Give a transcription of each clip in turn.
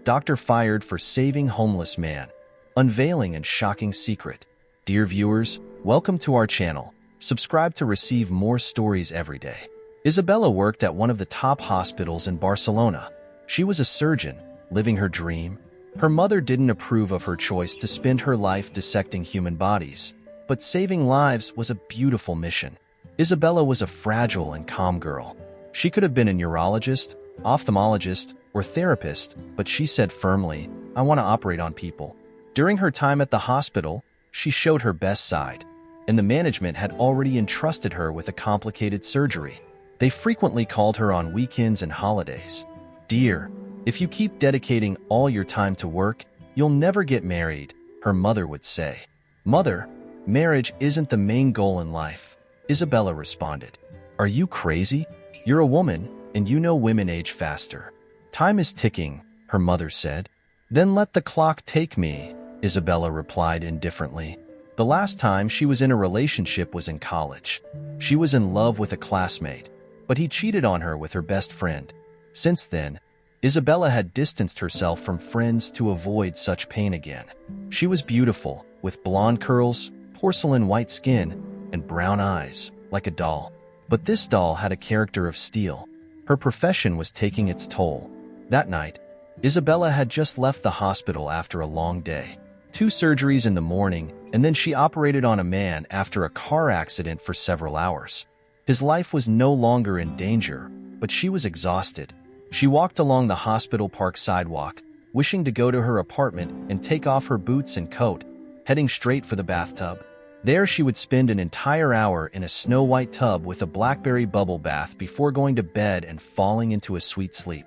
Doctor fired for saving homeless man. Unveiling and shocking secret. Dear viewers, welcome to our channel. Subscribe to receive more stories every day. Isabella worked at one of the top hospitals in Barcelona. She was a surgeon, living her dream. Her mother didn't approve of her choice to spend her life dissecting human bodies, but saving lives was a beautiful mission. Isabella was a fragile and calm girl. She could have been a neurologist, ophthalmologist, or therapist, but she said firmly, "I want to operate on people." During her time at the hospital, she showed her best side, and the management had already entrusted her with a complicated surgery. They frequently called her on weekends and holidays. "Dear, if you keep dedicating all your time to work, you'll never get married," her mother would say. "Mother, marriage isn't the main goal in life," Isabella responded. "Are you crazy? You're a woman, and you know women age faster." "Time is ticking," her mother said. "Then let the clock take me," Isabella replied indifferently. The last time she was in a relationship was in college. She was in love with a classmate, but he cheated on her with her best friend. Since then, Isabella had distanced herself from friends to avoid such pain again. She was beautiful, with blonde curls, porcelain white skin, and brown eyes, like a doll. But this doll had a character of steel. Her profession was taking its toll. That night, Isabella had just left the hospital after a long day. 2 surgeries in the morning, and then she operated on a man after a car accident for several hours. His life was no longer in danger, but she was exhausted. She walked along the hospital park sidewalk, wishing to go to her apartment and take off her boots and coat, heading straight for the bathtub. There she would spend an entire hour in a snow-white tub with a blackberry bubble bath before going to bed and falling into a sweet sleep.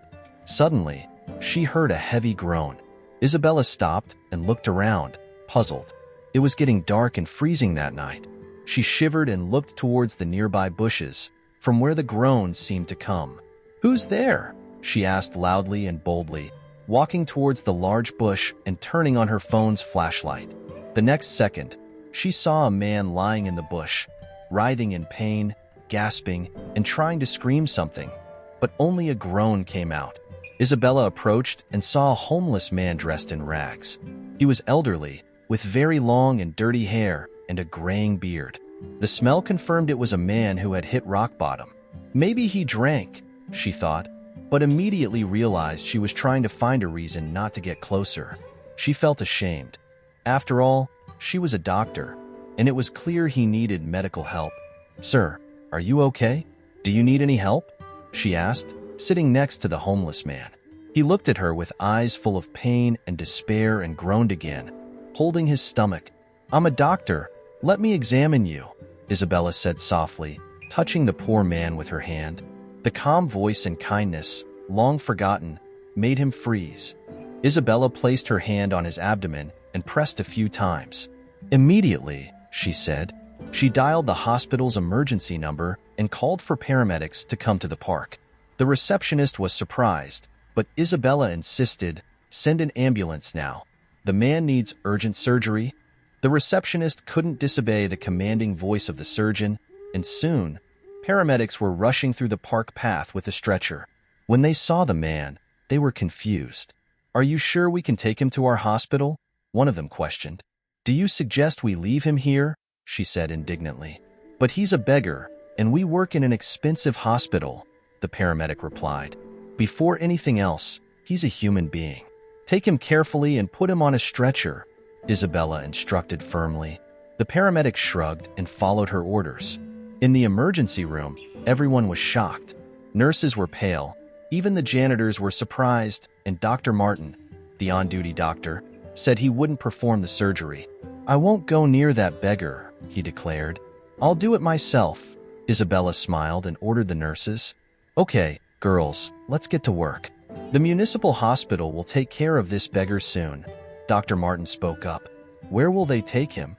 Suddenly, she heard a heavy groan. Isabella stopped and looked around, puzzled. It was getting dark and freezing that night. She shivered and looked towards the nearby bushes, from where the groans seemed to come. "Who's there?" she asked loudly and boldly, walking towards the large bush and turning on her phone's flashlight. The next second, she saw a man lying in the bush, writhing in pain, gasping, and trying to scream something, but only a groan came out. Isabella approached and saw a homeless man dressed in rags. He was elderly, with very long and dirty hair and a graying beard. The smell confirmed it was a man who had hit rock bottom. Maybe he drank, she thought, but immediately realized she was trying to find a reason not to get closer. She felt ashamed. After all, she was a doctor, and it was clear he needed medical help. "Sir, are you okay? Do you need any help?" she asked, sitting next to the homeless man. He looked at her with eyes full of pain and despair and groaned again, holding his stomach. "I'm a doctor. Let me examine you," Isabella said softly, touching the poor man with her hand. The calm voice and kindness, long forgotten, made him freeze. Isabella placed her hand on his abdomen and pressed a few times. "Immediately," she said. She dialed the hospital's emergency number and called for paramedics to come to the park. The receptionist was surprised, but Isabella insisted, "Send an ambulance now. The man needs urgent surgery." The receptionist couldn't disobey the commanding voice of the surgeon, and soon, paramedics were rushing through the park path with a stretcher. When they saw the man, they were confused. "Are you sure we can take him to our hospital?" one of them questioned. "Do you suggest we leave him here?" she said indignantly. "But he's a beggar, and we work in an expensive hospital," the paramedic replied. "Before anything else, he's a human being. Take him carefully and put him on a stretcher," Isabella instructed firmly. The paramedic shrugged and followed her orders. In the emergency room, everyone was shocked. Nurses were pale, even the janitors were surprised, and Dr. Martin, the on-duty doctor, said he wouldn't perform the surgery. "I won't go near that beggar," he declared. "I'll do it myself." Isabella smiled and ordered the nurses. "Okay, girls, let's get to work. The municipal hospital will take care of this beggar soon," Dr. Martin spoke up. "Where will they take him?"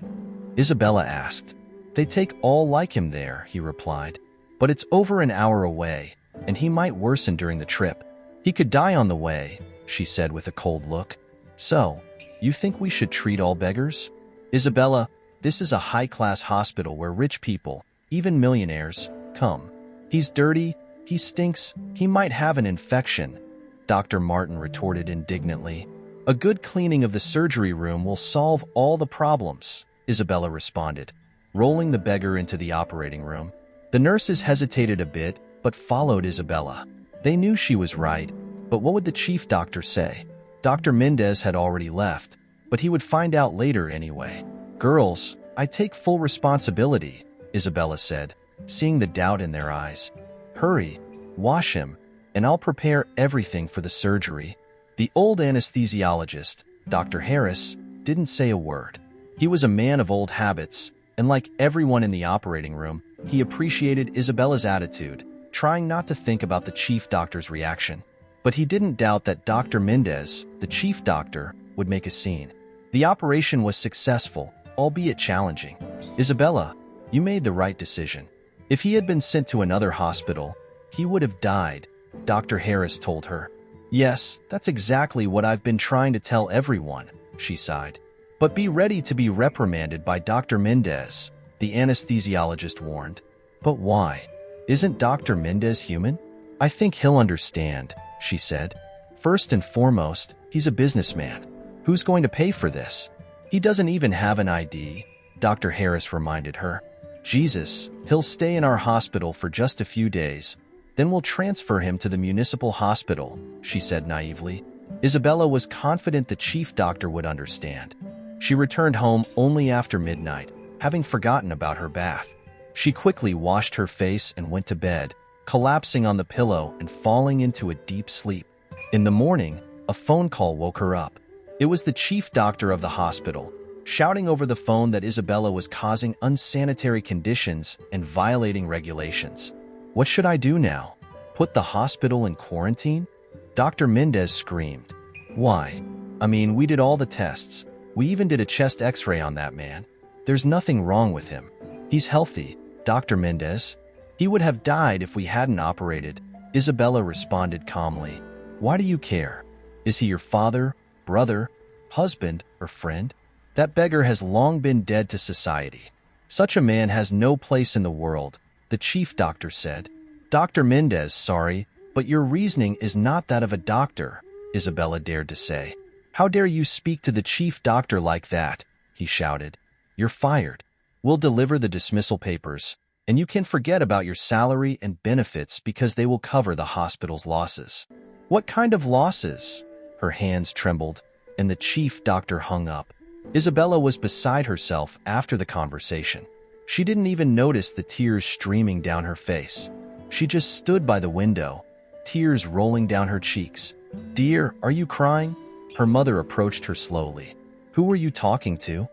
Isabella asked. "They take all like him there," he replied. "But it's over an hour away, and he might worsen during the trip. He could die on the way," she said with a cold look. "So, you think we should treat all beggars?" "Isabella, this is a high-class hospital where rich people, even millionaires, come. He's dirty, he stinks, he might have an infection." Dr. Martin retorted indignantly. A good cleaning of the surgery room will solve all the problems, Isabella responded, rolling the beggar into the operating room. The nurses hesitated a bit, but followed Isabella. They knew she was right, but what would the chief doctor say? Dr. Mendez had already left, but he would find out later anyway. Girls, I take full responsibility, Isabella said, seeing the doubt in their eyes. Hurry, wash him, and I'll prepare everything for the surgery. The old anesthesiologist, Dr. Harris, didn't say a word. He was a man of old habits, and like everyone in the operating room, he appreciated Isabella's attitude, trying not to think about the chief doctor's reaction. But he didn't doubt that Dr. Mendez, the chief doctor, would make a scene. The operation was successful, albeit challenging. Isabella, you made the right decision. If he had been sent to another hospital, he would have died, Dr. Harris told her. Yes, that's exactly what I've been trying to tell everyone, she sighed. But be ready to be reprimanded by Dr. Mendez, the anesthesiologist warned. But why? Isn't Dr. Mendez human? I think he'll understand, she said. First and foremost, he's a businessman. Who's going to pay for this? He doesn't even have an ID, Dr. Harris reminded her. Jesus, he'll stay in our hospital for just a few days. Then we'll transfer him to the municipal hospital, she said naively. Isabella was confident the chief doctor would understand. She returned home only after midnight, having forgotten about her bath. She quickly washed her face and went to bed, collapsing on the pillow and falling into a deep sleep. In the morning, a phone call woke her up. It was the chief doctor of the hospital, shouting over the phone that Isabella was causing unsanitary conditions and violating regulations. What should I do now? Put the hospital in quarantine? Dr. Mendez screamed. Why? I mean, we did all the tests. We even did a chest x-ray on that man. There's nothing wrong with him. He's healthy, Dr. Mendez. He would have died if we hadn't operated, Isabella responded calmly. Why do you care? Is he your father, brother, husband, or friend? That beggar has long been dead to society. Such a man has no place in the world, the chief doctor said. Dr. Mendez, sorry, but your reasoning is not that of a doctor, Isabella dared to say. How dare you speak to the chief doctor like that? He shouted. You're fired. We'll deliver the dismissal papers, and you can forget about your salary and benefits because they will cover the hospital's losses. What kind of losses? Her hands trembled, and the chief doctor hung up. Isabella was beside herself after the conversation. She didn't even notice the tears streaming down her face. She just stood by the window, tears rolling down her cheeks. Dear, are you crying? Her mother approached her slowly. Who were you talking to?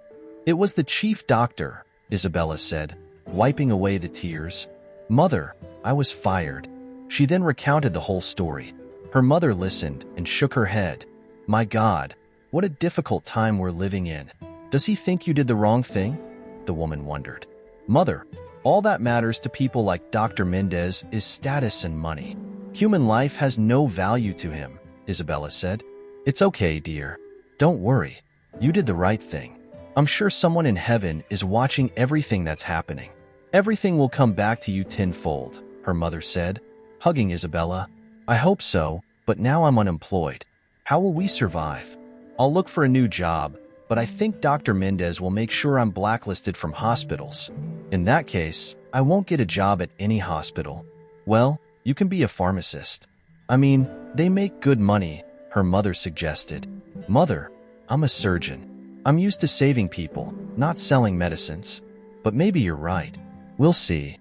It was the chief doctor, Isabella said, wiping away the tears. Mother, I was fired. She then recounted the whole story. Her mother listened and shook her head. My God, what a difficult time we're living in. Does he think you did the wrong thing? The woman wondered. Mother, all that matters to people like Dr. Mendez is status and money. Human life has no value to him, Isabella said. It's okay, dear. Don't worry. You did the right thing. I'm sure someone in heaven is watching everything that's happening. Everything will come back to you tenfold, her mother said, hugging Isabella. I hope so, but now I'm unemployed. How will we survive? I'll look for a new job, but I think Dr. Mendez will make sure I'm blacklisted from hospitals. In that case, I won't get a job at any hospital. Well, you can be a pharmacist. I mean, they make good money, her mother suggested. Mother, I'm a surgeon. I'm used to saving people, not selling medicines. But maybe you're right. We'll see.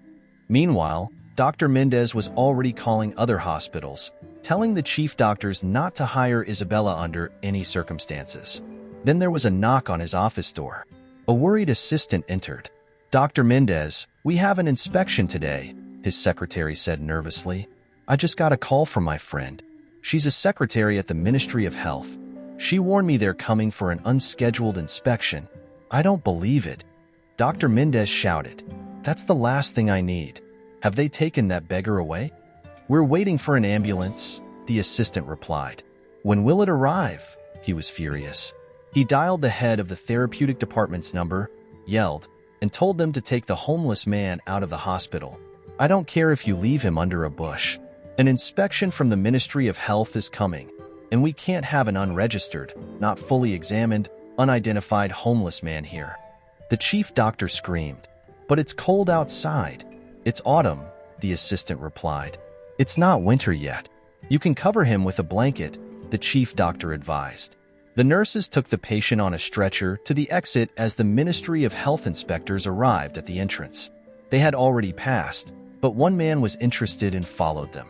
Meanwhile, Dr. Mendez was already calling other hospitals, telling the chief doctors not to hire Isabella under any circumstances. Then there was a knock on his office door. A worried assistant entered. Dr. Mendez, we have an inspection today, his secretary said nervously. I just got a call from my friend. She's a secretary at the Ministry of Health. She warned me they're coming for an unscheduled inspection. I don't believe it. Dr. Mendez shouted. That's the last thing I need. Have they taken that beggar away? We're waiting for an ambulance, the assistant replied. When will it arrive? He was furious. He dialed the head of the therapeutic department's number, yelled, and told them to take the homeless man out of the hospital. I don't care if you leave him under a bush. An inspection from the Ministry of Health is coming, and we can't have an unregistered, not fully examined, unidentified homeless man here." The chief doctor screamed. "But it's cold outside." "It's autumn," the assistant replied. "It's not winter yet. You can cover him with a blanket," the chief doctor advised. The nurses took the patient on a stretcher to the exit as the Ministry of Health inspectors arrived at the entrance. They had already passed, but one man was interested and followed them.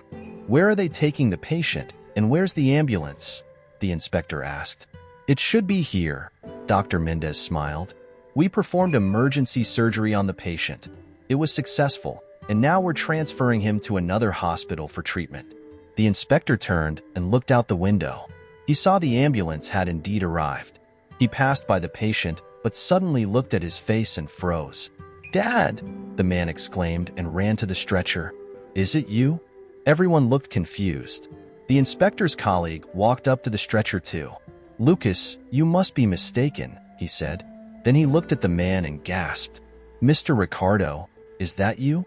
"Where are they taking the patient, and where's the ambulance?" the inspector asked. "It should be here," Dr. Mendez smiled. "We performed emergency surgery on the patient. It was successful, and now we're transferring him to another hospital for treatment." The inspector turned and looked out the window. He saw the ambulance had indeed arrived. He passed by the patient, but suddenly looked at his face and froze. "Dad!" the man exclaimed and ran to the stretcher. "Is it you?" Everyone looked confused. The inspector's colleague walked up to the stretcher too. "Lucas, you must be mistaken," he said. Then he looked at the man and gasped. "Mr. Ricardo, is that you?"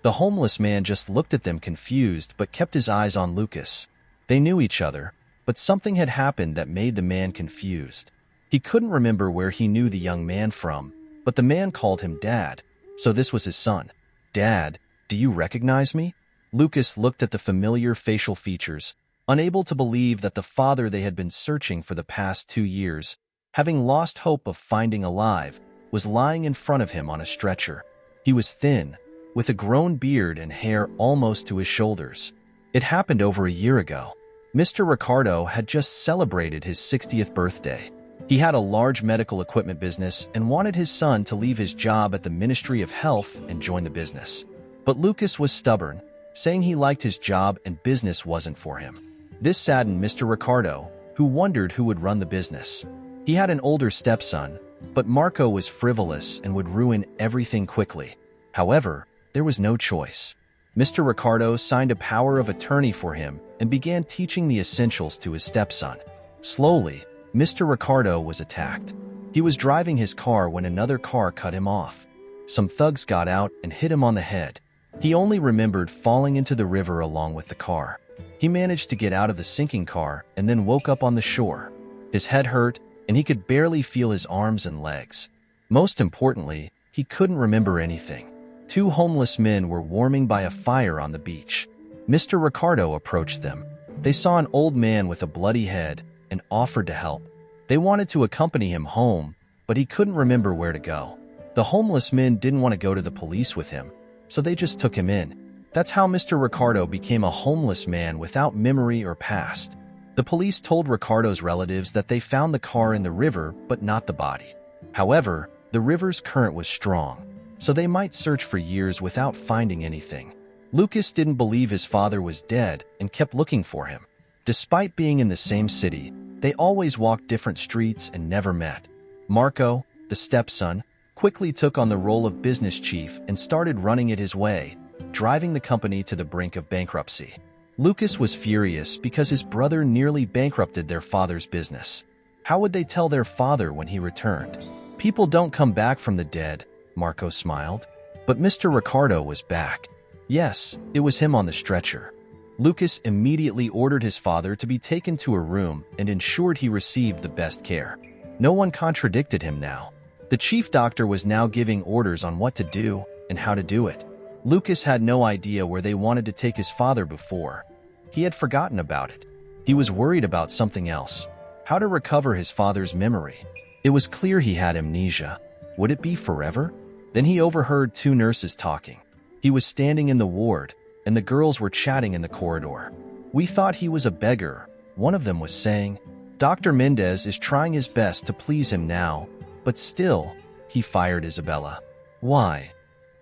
The homeless man just looked at them confused but kept his eyes on Lucas. They knew each other, but something had happened that made the man confused. He couldn't remember where he knew the young man from, but the man called him Dad, so this was his son. "Dad, do you recognize me?" Lucas looked at the familiar facial features, unable to believe that the father they had been searching for the past 2 years, having lost hope of finding alive, was lying in front of him on a stretcher. He was thin, with a grown beard and hair almost to his shoulders. It happened over a year ago. Mr. Ricardo had just celebrated his 60th birthday. He had a large medical equipment business and wanted his son to leave his job at the Ministry of Health and join the business. But Lucas was stubborn, saying he liked his job and business wasn't for him. This saddened Mr. Ricardo, who wondered who would run the business. He had an older stepson, but Marco was frivolous and would ruin everything quickly. However, there was no choice. Mr. Ricardo signed a power of attorney for him and began teaching the essentials to his stepson. Slowly, Mr. Ricardo was attacked. He was driving his car when another car cut him off. Some thugs got out and hit him on the head. He only remembered falling into the river along with the car. He managed to get out of the sinking car and then woke up on the shore. His head hurt, and he could barely feel his arms and legs. Most importantly, he couldn't remember anything. 2 homeless men were warming by a fire on the beach. Mr. Ricardo approached them. They saw an old man with a bloody head and offered to help. They wanted to accompany him home, but he couldn't remember where to go. The homeless men didn't want to go to the police with him, so they just took him in. That's how Mr. Ricardo became a homeless man without memory or past. The police told Ricardo's relatives that they found the car in the river, but not the body. However, the river's current was strong, so they might search for years without finding anything. Lucas didn't believe his father was dead and kept looking for him. Despite being in the same city, they always walked different streets and never met. Marco, the stepson, quickly took on the role of business chief and started running it his way, driving the company to the brink of bankruptcy. Lucas was furious because his brother nearly bankrupted their father's business. How would they tell their father when he returned? "People don't come back from the dead," Marco smiled. But Mr. Ricardo was back. Yes, it was him on the stretcher. Lucas immediately ordered his father to be taken to a room and ensured he received the best care. No one contradicted him now. The chief doctor was now giving orders on what to do and how to do it. Lucas had no idea where they wanted to take his father before. He had forgotten about it. He was worried about something else: how to recover his father's memory. It was clear he had amnesia. Would it be forever? Then he overheard 2 nurses talking. He was standing in the ward, and the girls were chatting in the corridor. "We thought he was a beggar," one of them was saying. "Dr. Mendez is trying his best to please him now, but still," he fired Isabella. "Why?"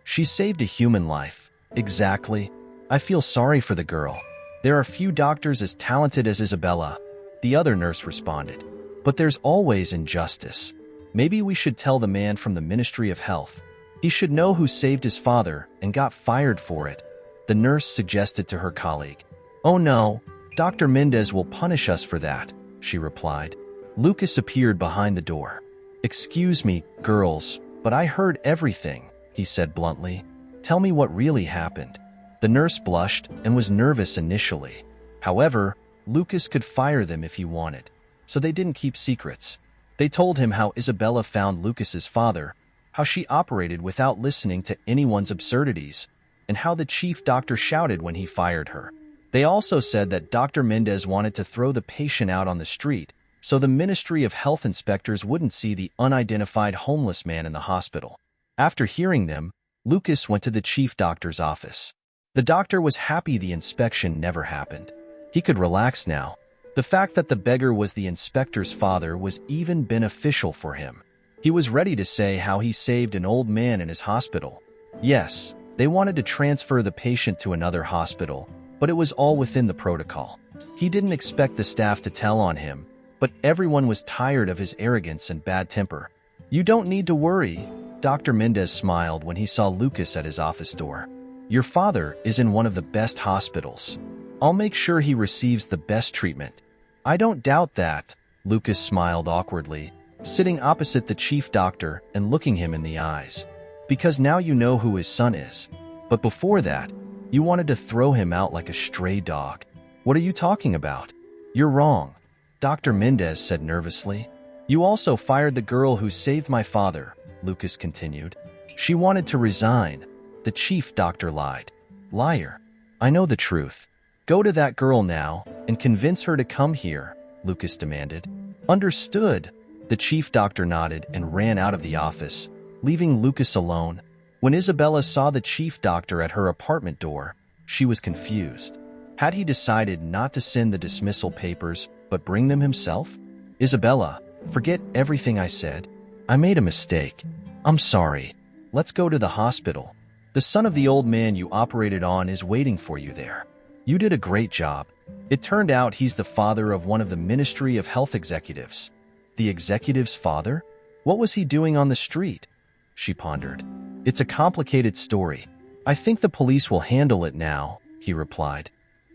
"She saved a human life." "Exactly. I feel sorry for the girl. There are few doctors as talented as Isabella," the other nurse responded. "But there's always injustice. Maybe we should tell the man from the Ministry of Health. He should know who saved his father and got fired for it," the nurse suggested to her colleague. "Oh no, Dr. Mendez will punish us for that," she replied. Lucas appeared behind the door. "Excuse me, girls, but I heard everything," he said bluntly. "Tell me what really happened." The nurse blushed and was nervous initially. However, Lucas could fire them if he wanted, so they didn't keep secrets. They told him how Isabella found Lucas's father, how she operated without listening to anyone's absurdities, and how the chief doctor shouted when he fired her. They also said that Dr. Mendez wanted to throw the patient out on the street, so the Ministry of Health inspectors wouldn't see the unidentified homeless man in the hospital. After hearing them, Lucas went to the chief doctor's office. The doctor was happy the inspection never happened. He could relax now. The fact that the beggar was the inspector's father was even beneficial for him. He was ready to say how he saved an old man in his hospital. Yes, they wanted to transfer the patient to another hospital, but it was all within the protocol. He didn't expect the staff to tell on him, but everyone was tired of his arrogance and bad temper. "You don't need to worry," Dr. Mendez smiled when he saw Lucas at his office door. "Your father is in one of the best hospitals. I'll make sure he receives the best treatment." "I don't doubt that," Lucas smiled awkwardly, sitting opposite the chief doctor and looking him in the eyes. "Because now you know who his son is. But before that, you wanted to throw him out like a stray dog." "What are you talking about?" "You're wrong," Dr. Mendez said nervously. "You also fired the girl who saved my father," Lucas continued. "She wanted to resign." The chief doctor lied. "Liar. I know the truth. Go to that girl now and convince her to come here," Lucas demanded. "Understood." The chief doctor nodded and ran out of the office, leaving Lucas alone. When Isabella saw the chief doctor at her apartment door, she was confused. Had he decided not to send the dismissal papers, but bring them himself? "Isabella, forget everything I said. I made a mistake. I'm sorry. Let's go to the hospital. The son of the old man you operated on is waiting for you there. You did a great job." It turned out he's the father of one of the Ministry of Health executives. The executive's father? What was he doing on the street? She pondered. "It's a complicated story. I think the police will handle it now," he replied.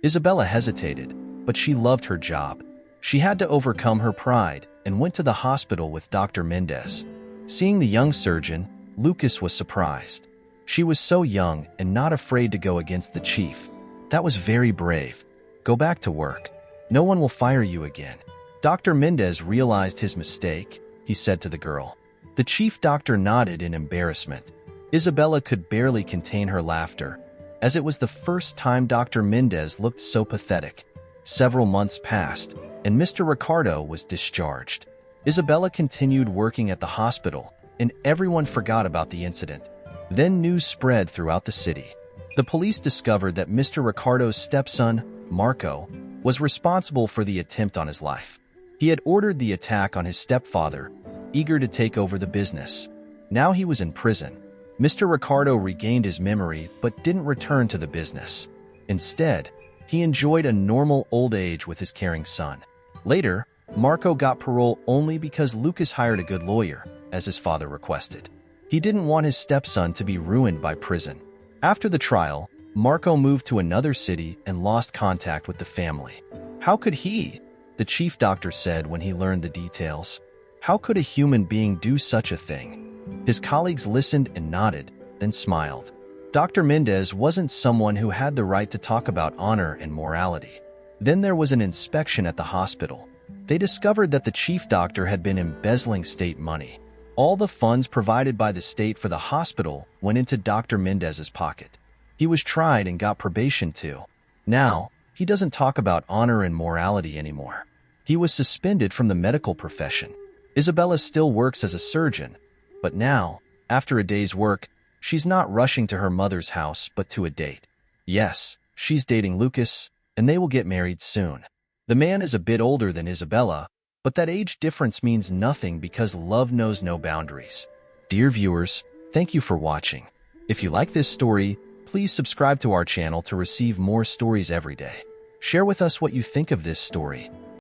Isabella hesitated, but she loved her job. She had to overcome her pride and went to the hospital with Dr. Mendez. Seeing the young surgeon, Lucas was surprised. She was so young and not afraid to go against the chief. That was very brave. "Go back to work. No one will fire you again." Dr. Mendez realized his mistake, he said to the girl. The chief doctor nodded in embarrassment. Isabella could barely contain her laughter, as it was the first time Dr. Mendez looked so pathetic. Several months passed, and Mr. Ricardo was discharged. Isabella continued working at the hospital, and everyone forgot about the incident. Then news spread throughout the city. The police discovered that Mr. Ricardo's stepson, Marco, was responsible for the attempt on his life. He had ordered the attack on his stepfather, eager to take over the business. Now he was in prison. Mr. Ricardo regained his memory but didn't return to the business. Instead, he enjoyed a normal old age with his caring son. Later, Marco got parole only because Lucas hired a good lawyer, as his father requested. He didn't want his stepson to be ruined by prison. After the trial, Marco moved to another city and lost contact with the family. "How could he?" the chief doctor said when he learned the details. "How could a human being do such a thing?" His colleagues listened and nodded, then smiled. Dr. Mendez wasn't someone who had the right to talk about honor and morality. Then there was an inspection at the hospital. They discovered that the chief doctor had been embezzling state money. All the funds provided by the state for the hospital went into Dr. Mendez's pocket. He was tried and got probation too. Now, he doesn't talk about honor and morality anymore. He was suspended from the medical profession. Isabella still works as a surgeon, but now, after a day's work, she's not rushing to her mother's house but to a date. Yes, she's dating Lucas, and they will get married soon. The man is a bit older than Isabella, but that age difference means nothing because love knows no boundaries. Dear viewers, thank you for watching. If you like this story, please subscribe to our channel to receive more stories every day. Share with us what you think of this story.